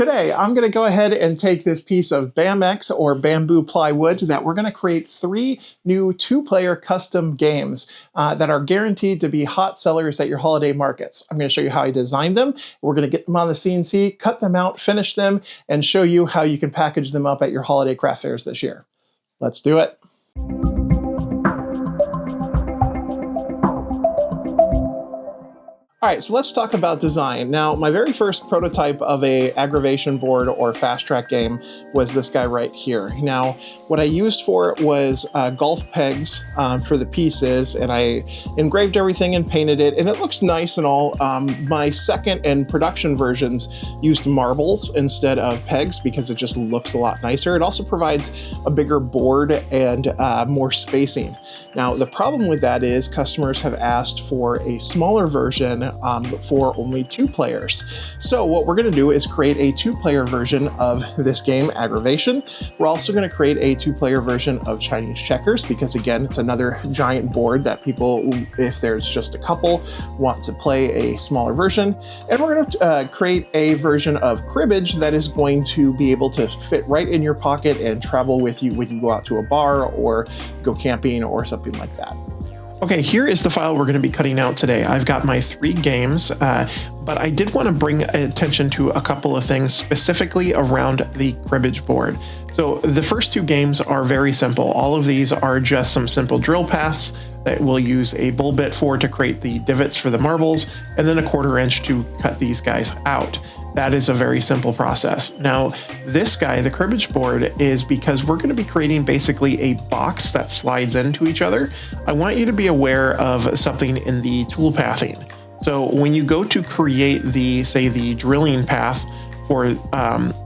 Today, I'm going to go ahead and take this piece of BAMX or bamboo plywood that we're going to create 3 new 2-player custom games that are guaranteed to be hot sellers at your holiday markets. I'm going to show you how I designed them. We're going to get them on the CNC, cut them out, finish them, and show you how you can package them up at your holiday craft fairs this year. Let's do it. All right, so let's talk about design. Now, my very first prototype of a aggravation board or fast track game was this guy right here. Now, what I used for it was golf pegs for the pieces, and I engraved everything and painted it, and it looks nice and all. My second and production versions used marbles instead of pegs because it just looks a lot nicer. It also provides a bigger board and more spacing. Now, the problem with that is customers have asked for a smaller version for only 2 players. So what we're going to do is create a 2-player version of this game, Aggravation. We're also going to create a 2-player version of Chinese checkers because, again, it's another giant board that people, if there's just a couple, want to play a smaller version. And we're going to create a version of Cribbage that is going to be able to fit right in your pocket and travel with you when you go out to a bar or go camping or something like that. Okay, here is the file we're going to be cutting out today. I've got my 3 games, but I did want to bring attention to a couple of things specifically around the cribbage board. So the first 2 games are very simple. All of these are just some simple drill paths that we'll use a bull bit for to create the divots for the marbles, and then a 1/4 inch to cut these guys out. That is a very simple process. Now, this guy, the cribbage board, is because we're going to be creating basically a box that slides into each other. I want you to be aware of something in the tool pathing. So when you go to create the, say, the drilling path for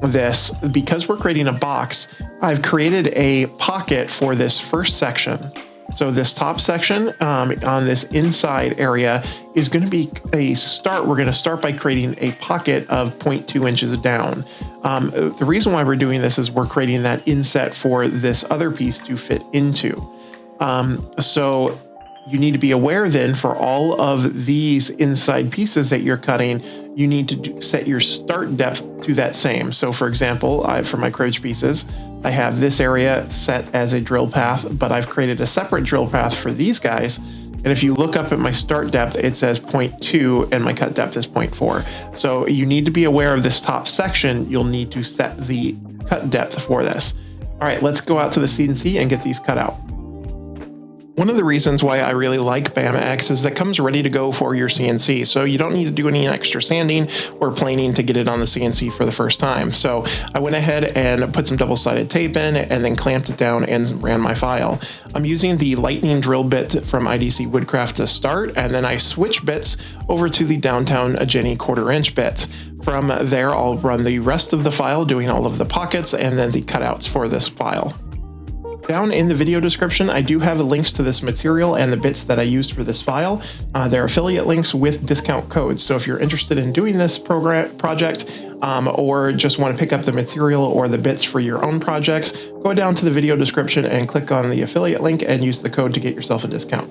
this, because we're creating a box, I've created a pocket for this first section. So this top section on this inside area is going to be a start. We're going to start by creating a pocket of 0.2 inches down. The reason why we're doing this is we're creating that inset for this other piece to fit into. So you need to be aware then for all of these inside pieces that you're cutting, you need to set your start depth to that same. So for example, for my cribbage pieces, I have this area set as a drill path, but I've created a separate drill path for these guys. And if you look up at my start depth, it says 0.2 and my cut depth is 0.4. So you need to be aware of this top section. You'll need to set the cut depth for this. All right, let's go out to the CNC and get these cut out. One of the reasons why I really like BAMX is that it comes ready to go for your CNC. So you don't need to do any extra sanding or planing to get it on the CNC for the first time. So I went ahead and put some double-sided tape in and then clamped it down and ran my file. I'm using the lightning drill bit from IDC Woodcraft to start, and then I switch bits over to the Downtown Jenny 1/4 inch bit. From there, I'll run the rest of the file, doing all of the pockets and then the cutouts for this file. Down in the video description, I do have links to this material and the bits that I used for this file. They're affiliate links with discount codes. So if you're interested in doing this project or just want to pick up the material or the bits for your own projects, go down to the video description and click on the affiliate link and use the code to get yourself a discount.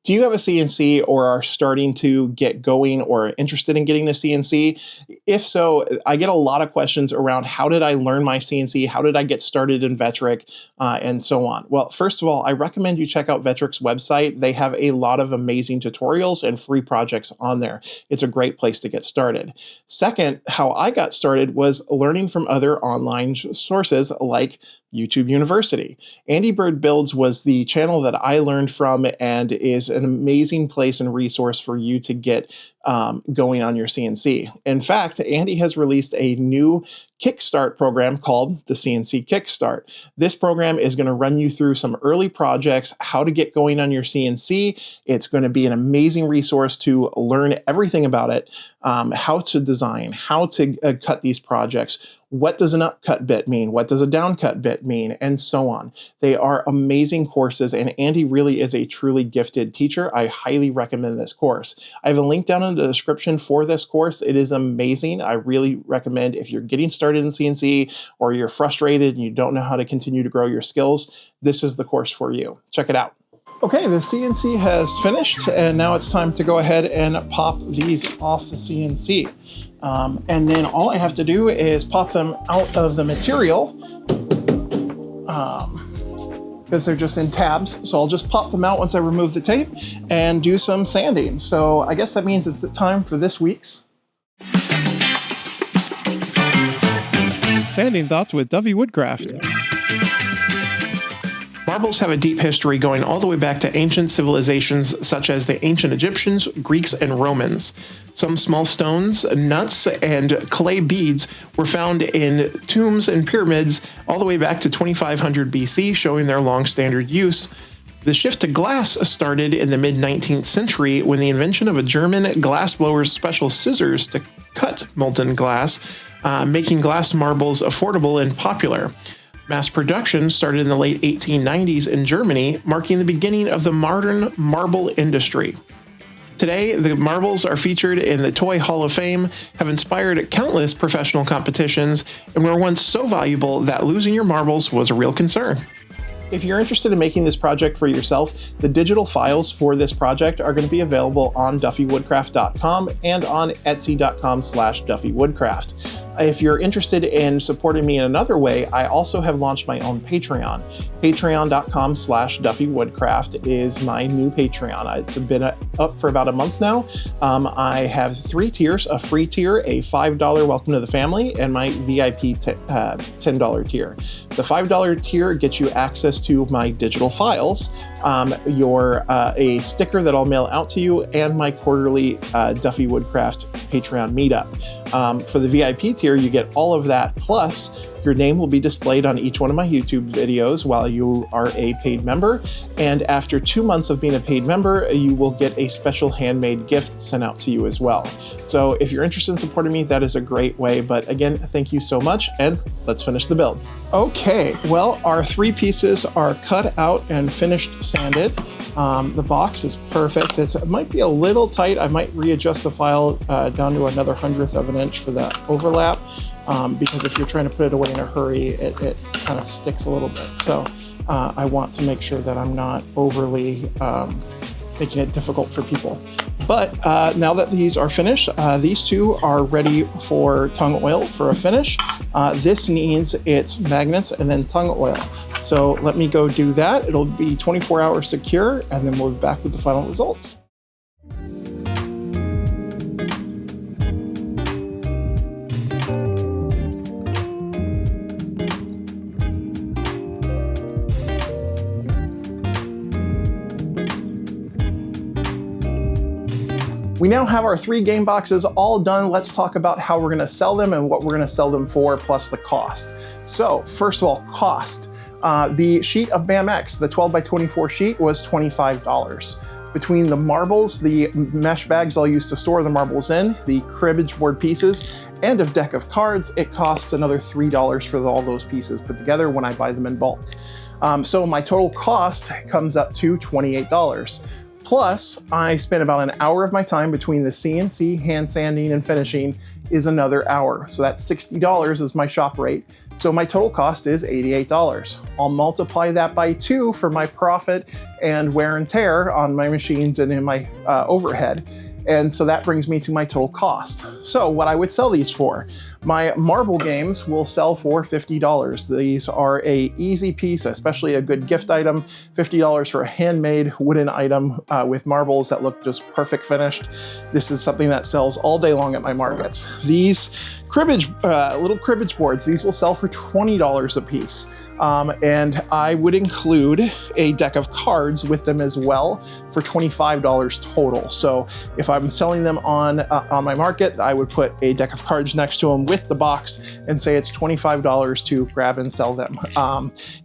Do you have a CNC or are starting to get going or interested in getting a CNC? If so, I get a lot of questions around how did I learn my CNC? How did I get started in Vectric and so on? Well, first of all, I recommend you check out Vectric's website. They have a lot of amazing tutorials and free projects on there. It's a great place to get started. Second, how I got started was learning from other online sources like YouTube University. Andy Bird Builds was the channel that I learned from and is an amazing place and resource for you to get going on your CNC. In fact, Andy has released a new Kickstart program called the CNC Kickstart. This program is going to run you through some early projects, how to get going on your CNC. It's going to be an amazing resource to learn everything about it, how to design, how to cut these projects, what does an upcut bit mean, what does a downcut bit mean, and so on. They are amazing courses, and Andy really is a truly gifted teacher. I highly recommend this course. I have a link down in the description for this course. It is amazing. I really recommend if you're getting started in CNC or you're frustrated and you don't know how to continue to grow your skills, this is the course for you. Check it out. Okay, the CNC has finished, and now it's time to go ahead and pop these off the CNC. And then all I have to do is pop them out of the material, because they're just in tabs. So I'll just pop them out once I remove the tape and do some sanding. So I guess that means it's the time for this week's Sanding Thoughts with Duffy Woodcraft. Marbles have a deep history going all the way back to ancient civilizations such as the ancient Egyptians, Greeks, and Romans. Some small stones, nuts, and clay beads were found in tombs and pyramids all the way back to 2500 BC, showing their long standard use. The shift to glass started in the mid-19th century when the invention of a German glassblower's special scissors to cut molten glass, making glass marbles affordable and popular. Mass production started in the late 1890s in Germany, marking the beginning of the modern marble industry. Today, the marbles are featured in the Toy Hall of Fame, have inspired countless professional competitions, and were once so valuable that losing your marbles was a real concern. If you're interested in making this project for yourself, the digital files for this project are going to be available on duffywoodcraft.com and on etsy.com/duffywoodcraft. If you're interested in supporting me in another way, I also have launched my own Patreon. Patreon.com/duffywoodcraft is my new Patreon. It's been up for about a month now. I have 3 tiers: a free tier, a $5 welcome to the family, and my VIP $10 tier. The $5 tier gets you access to my digital files, a sticker that I'll mail out to you, and my quarterly Duffy Woodcraft Patreon meetup. For the VIP tier, you get all of that, plus your name will be displayed on each one of my YouTube videos while you are a paid member. And after 2 months of being a paid member, you will get a special handmade gift sent out to you as well. So if you're interested in supporting me, that is a great way. But again, thank you so much, and let's finish the build. Okay, well, our 3 pieces are cut out and finished sanded. The box is perfect. It might be a little tight. I might readjust the file down to another 100th of an inch for that overlap, because if you're trying to put it away in a hurry, it kind of sticks a little bit. So I want to make sure that I'm not overly making it difficult for people. But now that these are finished, these 2 are ready for tongue oil for a finish. This needs its magnets and then tongue oil. So let me go do that. It'll be 24 hours to cure, and then we'll be back with the final results. We now have our 3 game boxes all done. Let's talk about how we're gonna sell them and what we're gonna sell them for, plus the cost. So first of all, cost. The sheet of BAM X, the 12x24 sheet, was $25. Between the marbles, the mesh bags I'll use to store the marbles in, the cribbage board pieces, and a deck of cards, it costs another $3 for all those pieces put together when I buy them in bulk. So my total cost comes up to $28. Plus, I spent about an hour of my time between the CNC, hand sanding, and finishing is another hour. So that's $60 is my shop rate. So my total cost is $88. I'll multiply that by 2 for my profit and wear and tear on my machines and in my overhead. And so that brings me to my total cost. So what I would sell these for. My marble games will sell for $50. These are a easy piece, especially a good gift item. $50 for a handmade wooden item with marbles that look just perfect finished. This is something that sells all day long at my markets. These cribbage, little cribbage boards, these will sell for $20 a piece. And I would include a deck of cards with them as well for $25 total. So if I'm selling them on my market, I would put a deck of cards next to them with the box and say it's $25 to grab and sell them.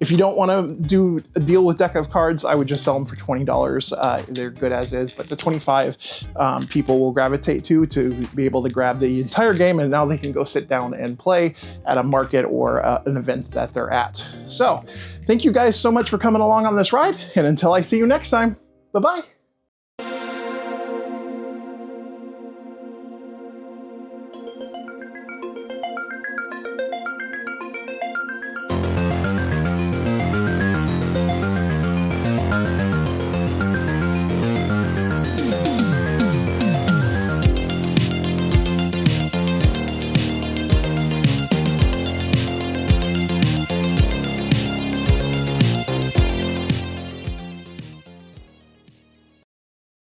If you don't want to do a deal with deck of cards, I would just sell them for $20. They're good as is, but the 25 people will gravitate to be able to grab the entire game, and now they can go sit down and play at a market or an event that they're at. So thank you guys so much for coming along on this ride, and until I see you next time, bye-bye.